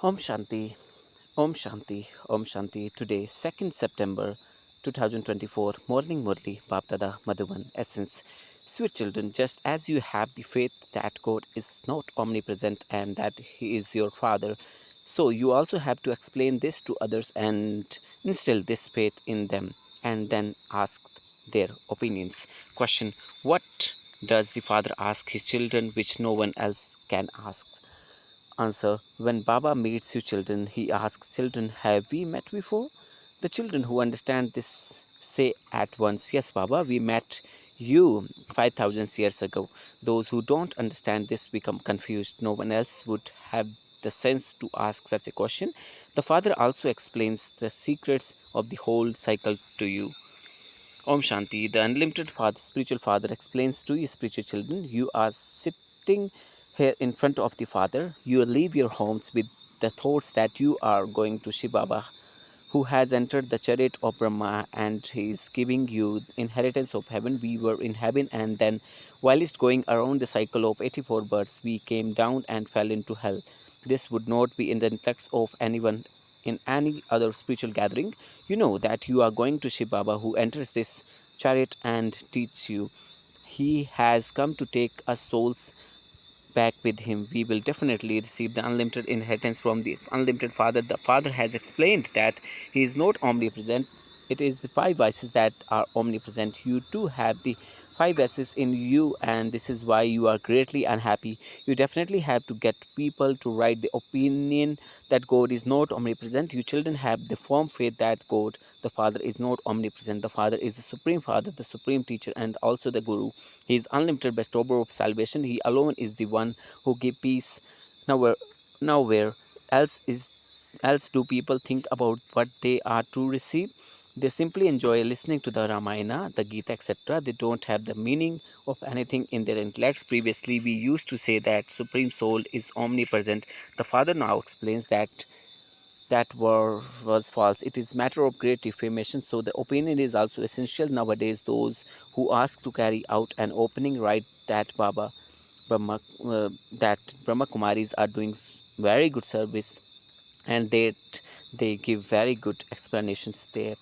Om Shanti, Om Shanti, Om Shanti. Today, 2nd September 2024, Morning Murli, Bapdada, Madhuban, Essence. Sweet children, just as you have the faith that God is not omnipresent and that He is your Father, so you also have to explain this to others and instill this faith in them and then ask their opinions. Question: what does the Father ask His children which no one else can ask? Answer: when Baba meets you children, he asks children, have we met before? The children who understand this say at once, yes, Baba, we met you 5,000 years ago. Those who don't understand this become confused. No one else would have the sense to ask such a question. The Father also explains the secrets of the whole cycle to you. Om Shanti, the unlimited Father, spiritual Father, explains to you, spiritual children, you are sitting here in front of the Father. You leave your homes with the thoughts that you are going to Shiv Baba, who has entered the chariot of Brahma and he is giving you inheritance of heaven. We were in heaven, and then, whilst going around the cycle of 84 births, we came down and fell into hell. This would not be in the intellect of anyone in any other spiritual gathering. You know that you are going to Shiv Baba, who enters this chariot and teaches you. He has come to take us souls back with him. We will definitely receive the unlimited inheritance from the unlimited Father. The Father has explained that he is not omnipresent. It is the five vices that are omnipresent. You too have the five vices in you, and this is why you are greatly unhappy. You definitely have to get people to write the opinion that God is not omnipresent. You children have the firm faith that God, the Father, is not omnipresent. The Father is the Supreme Father, the Supreme Teacher, and also the Guru. He is unlimited bestower of salvation. He alone is the one who gives peace. Nowhere else do people think about what they are to receive. They simply enjoy listening to the Ramayana, the Gita, etc. They don't have the meaning of anything in their intellects. Previously, we used to say that Supreme Soul is omnipresent. The Father now explains that was false. It is matter of great defamation. So the opinion is also essential nowadays. Those who ask to carry out an opening write that Brahma, that Brahma Kumaris are doing very good service, and that they give very good explanations, that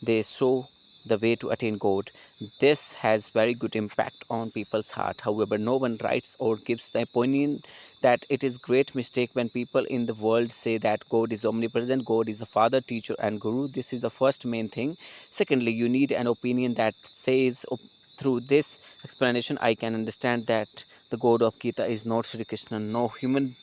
they show the way to attain God. This has very good impact on people's heart. However, no one writes or gives the opinion that it is great mistake when people in the world say that God is omnipresent, God is the Father, Teacher, and Guru. This is the first main thing. Secondly, you need an opinion that says, through this explanation I can understand that the God of Gita is not Sri Krishna. No human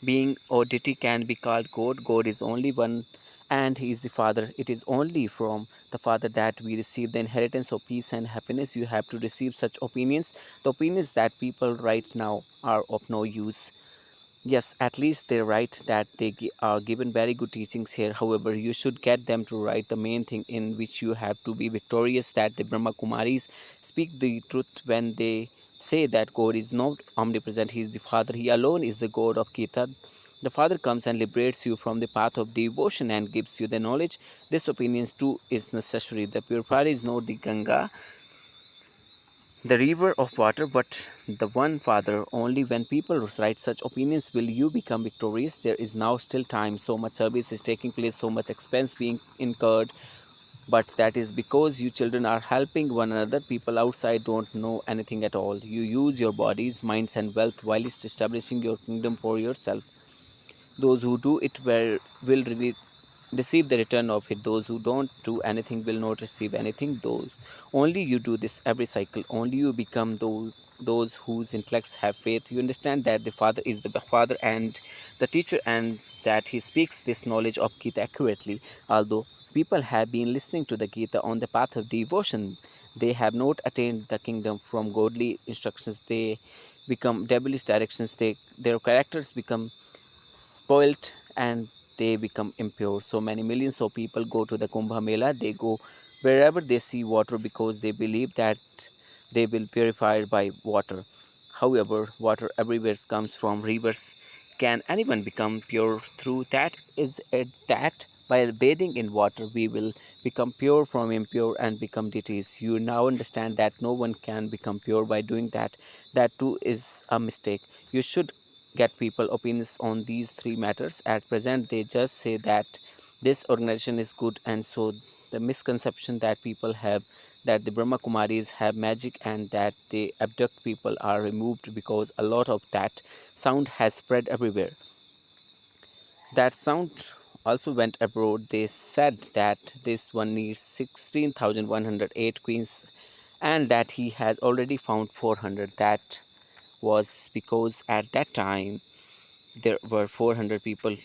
being or deity can be called God. God is only one, and He is the Father. It is only from the Father that we receive the inheritance of peace and happiness. You have to receive such opinions. The opinions that people right now are of no use. Yes, at least they write that they are given very good teachings here. However, you should get them to write the main thing in which you have to be victorious, that the Brahma Kumaris speak the truth when they say that God is not omnipresent. He is the Father. He alone is the God of Gita. The Father comes and liberates you from the path of devotion and gives you the knowledge. This opinion too is necessary. The purifier is not the Ganga, the river of water, but the one Father. Only when people write such opinions will you become victorious. There is now still time. So much service is taking place, so much expense being incurred, but that is because you children are helping one another. People outside don't know anything at all. You use your bodies, minds, and wealth whilst establishing your kingdom for yourself. Those who do it will really receive the return of it. Those who don't do anything will not receive anything. Those only you do this every cycle. Only you become those whose intellects have faith. You understand that the Father is the Father and the Teacher, and that He speaks this knowledge of Gita accurately. Although people have been listening to the Gita on the path of devotion, they have not attained the kingdom. From godly instructions they become devilish directions. Their characters become spoilt and they become impure. So many millions of people go to the Kumbh Mela. They go wherever they see water because they believe that they will purify by water. However, water everywhere comes from rivers. Can anyone become pure through that? Is it that by bathing in water we will become pure from impure and become deities? You now understand that no one can become pure by doing that. That too is a mistake. You should get people opinions on these three matters. At present, they just say that this organization is good, and so the misconception that people have that the Brahma Kumaris have magic and that they abduct people are removed, because a lot of that sound has spread everywhere. That sound also went abroad. They said that this one needs 16,108 queens and that he has already found 400. That was because at that time there were 400 people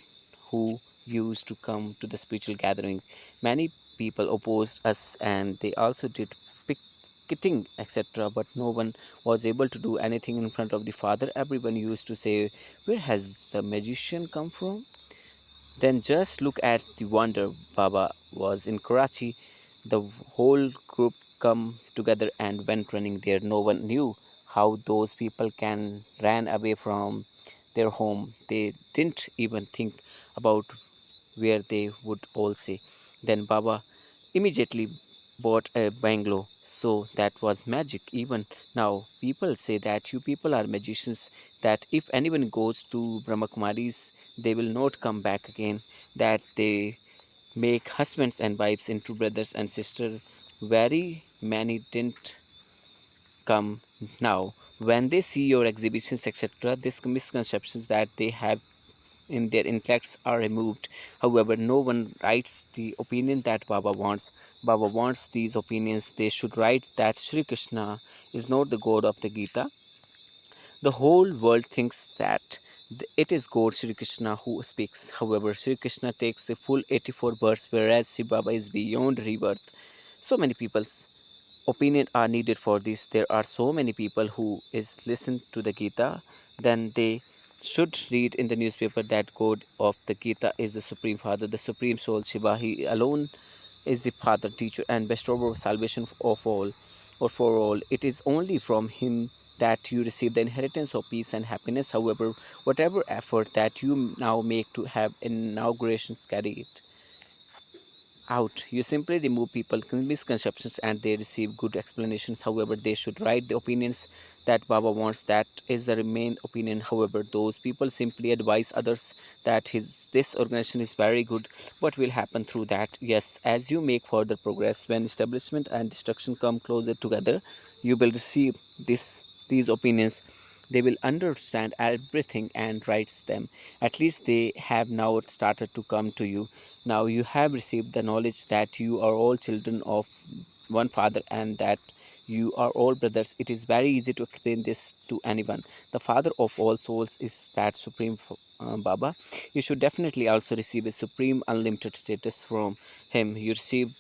who used to come to the spiritual gathering. Many people opposed us and they also did picketing, etc. But no one was able to do anything in front of the father. Everyone used to say, "Where has the magician come from?" Then just look at the wonder. Baba was in Karachi. The whole group come together and went running there. No one knew how those people can ran away from their home. They didn't even think about where they would all say. Then Baba immediately bought a bungalow. So that was magic. Even now, people say that you people are magicians, that if anyone goes to Brahmakumaris, they will not come back again, that they make husbands and wives into brothers and sisters. Very many didn't come now. When they see your exhibitions, etc., these misconceptions that they have in their intellects are removed. However, no one writes the opinion that Baba wants. Baba wants these opinions. They should write that Sri Krishna is not the God of the Gita. The whole world thinks that it is God Sri Krishna who speaks. However, Sri Krishna takes the full 84 births, whereas Sri Baba is beyond rebirth. So many people's opinion are needed for this. There are so many people who is listen to the Gita, then they should read in the newspaper that God of the Gita is the Supreme Father, the Supreme Soul Shiva. He alone is the Father, Teacher, and bestower of salvation of all, or for all. It is only from Him that you receive the inheritance of peace and happiness. However, whatever effort that you now make to have inaugurations, carry it out. You simply remove people misconceptions and they receive good explanations. However, they should write the opinions that Baba wants. That is the remain opinion. However, those people simply advise others that his this organization is very good. What will happen through that? Yes, as you make further progress, when establishment and destruction come closer together, you will receive these opinions. They will understand everything and writes them. At least they have now started to come to you. Now you have received the knowledge that you are all children of one father and that you are all brothers. It is very easy to explain this to anyone. The father of all souls is that supreme Baba. You should definitely also receive a supreme unlimited status from him. You received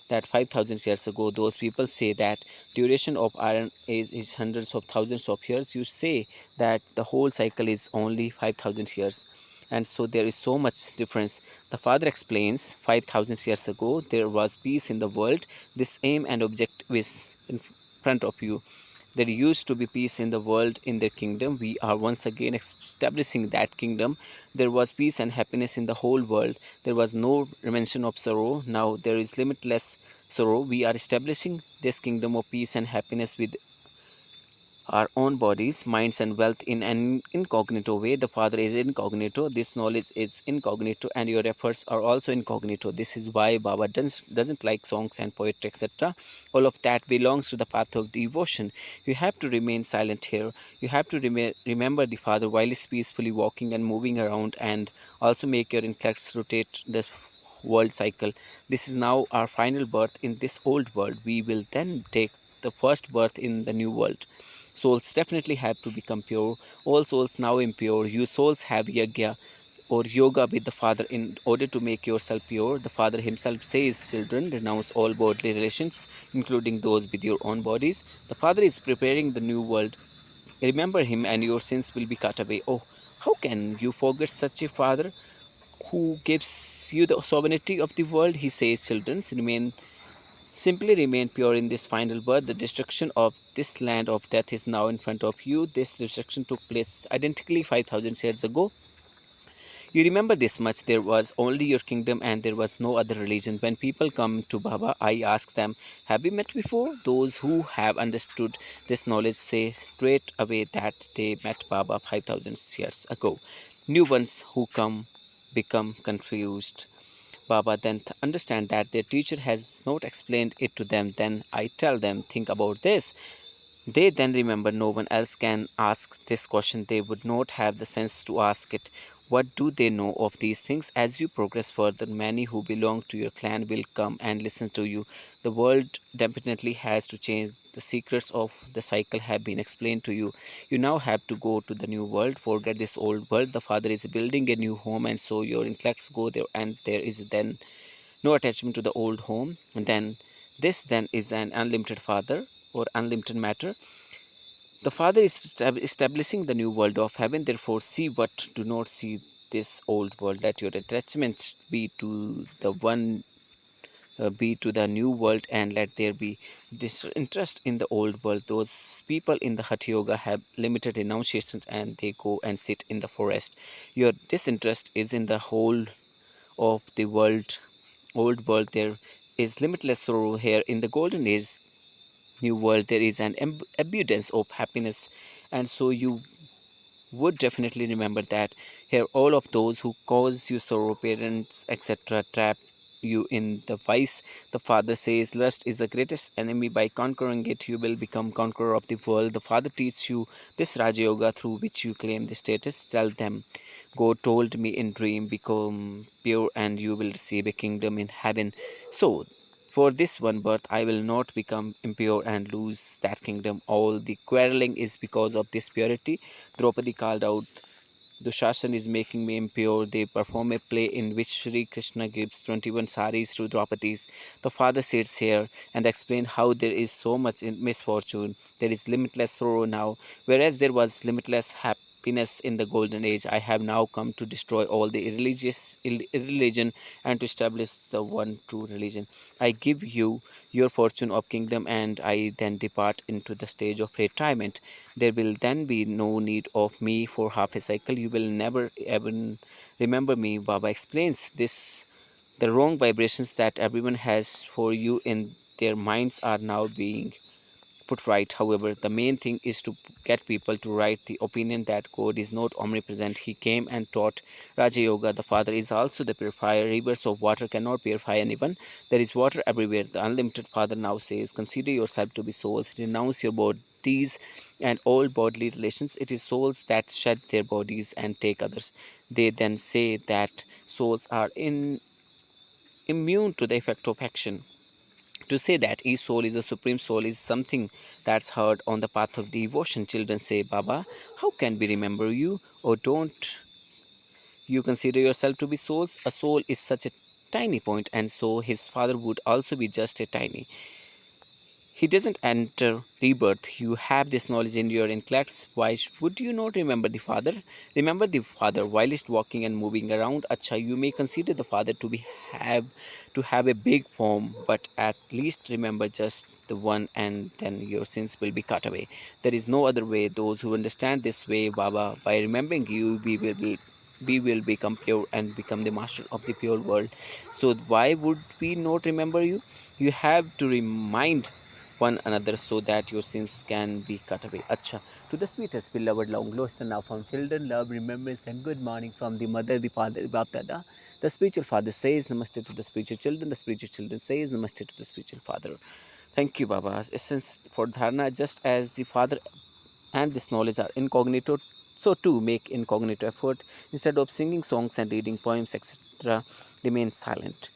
that 5,000 years ago. Those people say that duration of iron age is hundreds of thousands of years. You say that the whole cycle is only 5,000 years, and so there is so much difference. The father explains 5,000 years ago there was peace in the world. This aim and objective is in front of you. There used to be peace in the world in their kingdom. We are once again establishing that kingdom. There was peace and happiness in the whole world. There was no mention of sorrow. Now there is limitless sorrow. We are establishing this kingdom of peace and happiness with our own bodies, minds, and wealth in an incognito way. The Father is incognito, this knowledge is incognito, and your efforts are also incognito. This is why Baba doesn't like songs and poetry, etc. All of that belongs to the path of devotion. You have to remain silent here. You have to remember the Father while he's peacefully walking and moving around, and also make your intellects rotate the world cycle. This is now our final birth in this old world. We will then take the first birth in the new world. Souls definitely have to become pure. All souls now impure. You souls have yagya or yoga with the Father in order to make yourself pure. The Father himself says, children, renounce all bodily relations, including those with your own bodies. The Father is preparing the new world. Remember him and your sins will be cut away. Oh, how can you forget such a Father who gives you the sovereignty of the world? He says, children, simply remain pure in this final birth. The destruction of this land of death is now in front of you. This destruction took place identically 5,000 years ago. You remember this much: there was only your kingdom and there was no other religion. When people come to Baba, I ask them, have we met before? Those who have understood this knowledge say straight away that they met Baba 5000 years ago. New ones who come become confused. Baba then understand that their teacher has not explained it to them. Then I tell them, think about this. They then remember no one else can ask this question. They would not have the sense to ask it. What do they know of these things? As you progress further, many who belong to your clan will come and listen to you. The world definitely has to change. The secrets of the cycle have been explained to you. You now have to go to the new world. Forget this old world. The Father is building a new home, and so your intellects go there, and there is then no attachment to the old home. And then this then is an unlimited Father or unlimited matter. The Father is establishing the new world of heaven. Therefore, see what do not see this old world. Let your attachment be to the one, be to the new world, and let there be this interest in the old world. Those people in the Hatha Yoga have limited renunciations, and they go and sit in the forest. Your disinterest is in the whole of the world, old world. There is limitless sorrow here. In the golden age, new world, there is an abundance of happiness, and so you would definitely remember that here all of those who cause you sorrow, parents, etc., trap you in the vice. The Father says lust is the greatest enemy. By conquering it, you will become conqueror of the world. The Father teaches you this Raja Yoga through which you claim the status. Tell them, God told me in dream, become pure and you will receive a kingdom in heaven. So for this one birth I will not become impure and lose that kingdom. All the quarreling is because of this purity. Draupadi called out, Dushashan is making me impure. They perform a play in which Sri Krishna gives 21 saris to Draupadi's. The Father sits here and explains how there is so much in misfortune. There is limitless sorrow now, whereas there was limitless happiness in the golden age. I have now come to destroy all the irreligion and to establish the one true religion. I give you your fortune of kingdom, and I then depart into the stage of retirement. There will then be no need of me for half a cycle. You will never even remember me. Baba explains this. The wrong vibrations that everyone has for you in their minds are now being put right. However, the main thing is to get people to write the opinion that God is not omnipresent. He came and taught Raja Yoga. The Father is also the purifier. Rivers of water cannot purify anyone. There is water everywhere. The unlimited Father now says, consider yourself to be souls. Renounce your bodies and all bodily relations. It is souls that shed their bodies and take others. They then say that souls are immune to the effect of action. To say that each soul is a supreme soul is something that's heard on the path of devotion. Children say, Baba, how can we remember you? Or don't you consider yourself to be souls? A soul is such a tiny point, and so his father would also be just a tiny. He doesn't enter rebirth. You have this knowledge in your intellects. Why would you not remember the Father? Remember the Father whilst walking and moving around. Acha, you may consider the Father to have a big form, but at least remember just the one, and then your sins will be cut away. There is no other way. Those who understand this way, Baba, by remembering you, we will become pure and become the master of the pure world. So why would we not remember you? You have to remind one another so that your sins can be cut away. Acha. To the sweetest, beloved, long lost and now from children, love, remembrance, and good morning from the mother, the father, the Bapdada. The spiritual father says Namaste to the spiritual children. The spiritual children says Namaste to the spiritual father. Thank you, Baba. Essence for dharana, just as the father and this knowledge are incognito, so too make incognito effort. Instead of singing songs and reading poems, etc., remain silent.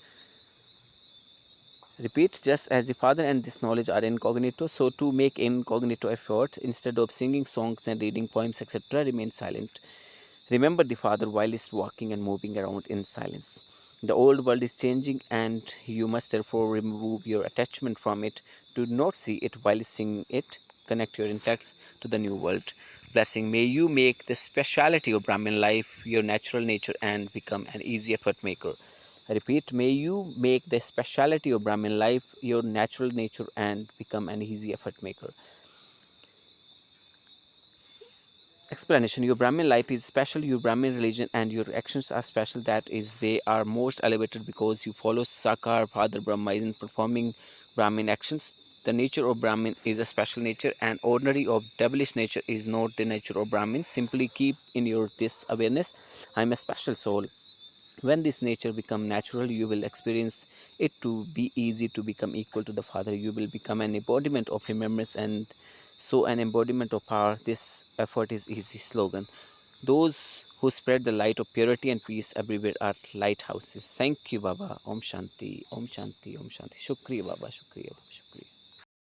Repeat, just as the Father and this knowledge are incognito, so to make incognito effort, instead of singing songs and reading poems, etc., remain silent. Remember the Father while is walking and moving around in silence. The old world is changing, and you must therefore remove your attachment from it. Do not see it while singing it. Connect your intellects to the new world. Blessing, may you make the speciality of Brahmin life your natural nature and become an easy effort maker. I repeat, may you make the speciality of Brahmin life your natural nature and become an easy effort maker. Explanation: your Brahmin life is special, your Brahmin religion and your actions are special. That is, they are most elevated because you follow Sakar, Father Brahma, in performing Brahmin actions. The nature of Brahmin is a special nature, and ordinary or devilish nature is not the nature of Brahmin. Simply keep in your this awareness: I am a special soul. When this nature become natural, you will experience it to be easy to become equal to the Father. You will become an embodiment of remembrance, and so an embodiment of power. This effort is easy. Slogan: those who spread the light of purity and peace everywhere are lighthouses. Thank you, Baba. Om Shanti, Om Shanti, Om Shanti. Shukriya, Baba. Shukriya.